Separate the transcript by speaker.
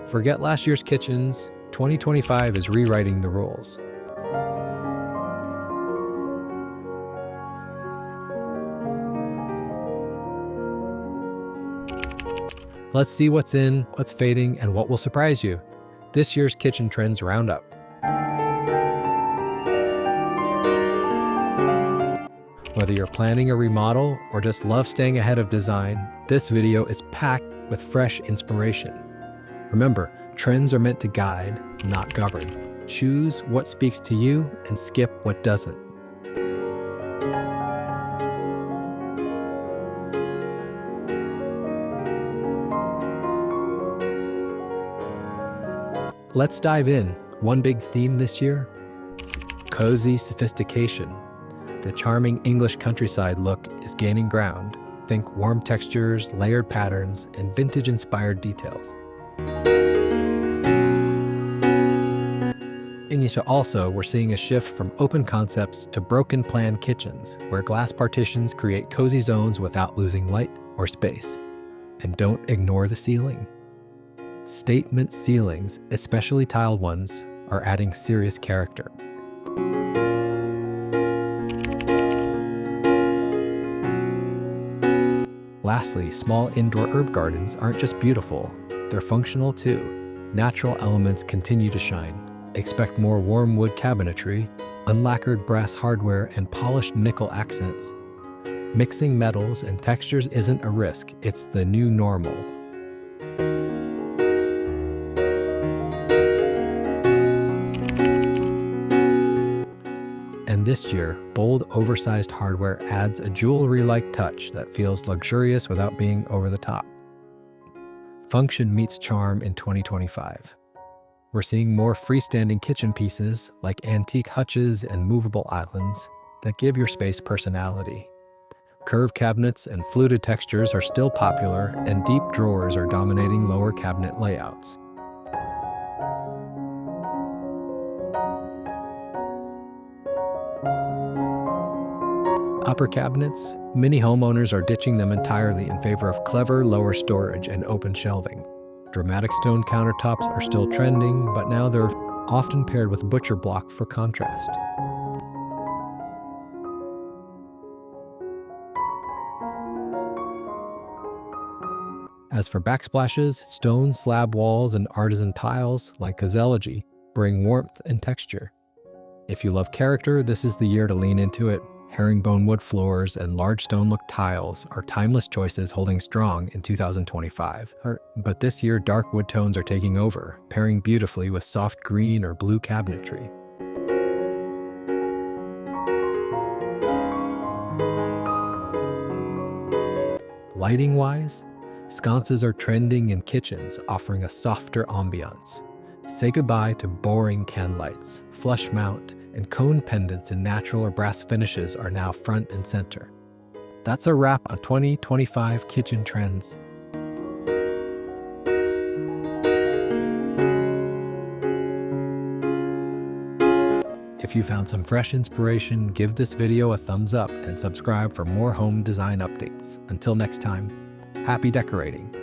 Speaker 1: Forget last year's kitchens. 2025 is rewriting the rules. Let's see what's in, what's fading, and what will surprise you. This year's Kitchen Trends Roundup. Whether you're planning a remodel or just love staying ahead of design, this video is packed with fresh inspiration. Remember, trends are meant to guide, not govern. Choose what speaks to you and skip what doesn't. Let's dive in. One big theme this year? Cozy sophistication. The charming English countryside look is gaining ground. Think warm textures, layered patterns, and vintage-inspired details. And yet also, we're seeing a shift from open concepts to broken plan kitchens, where glass partitions create cozy zones without losing light or space. And don't ignore the ceiling. Statement ceilings, especially tiled ones, are adding serious character. Lastly, small indoor herb gardens aren't just beautiful, they're functional too. Natural elements continue to shine. Expect more warm wood cabinetry, unlacquered brass hardware, and polished nickel accents. Mixing metals and textures isn't a risk, it's the new normal. And this year, bold, oversized hardware adds a jewelry-like touch that feels luxurious without being over the top. Function meets charm in 2025. We're seeing more freestanding kitchen pieces, like antique hutches and movable islands, that give your space personality. Curved cabinets and fluted textures are still popular, and deep drawers are dominating lower cabinet layouts. Upper cabinets, many homeowners are ditching them entirely in favor of clever lower storage and open shelving. Dramatic stone countertops are still trending, but now they're often paired with butcher block for contrast. As for backsplashes, stone slab walls and artisan tiles like Gazellology bring warmth and texture. If you love character, this is the year to lean into it. Herringbone wood floors and large stone look tiles are timeless choices holding strong in 2025. But this year, dark wood tones are taking over, pairing beautifully with soft green or blue cabinetry. Lighting-wise, sconces are trending in kitchens, offering a softer ambiance. Say goodbye to boring can lights. Flush mount and cone pendants in natural or brass finishes are now front and center. That's a wrap on 2025 kitchen trends. If you found some fresh inspiration, give this video a thumbs up and subscribe for more home design updates. Until next time, happy decorating!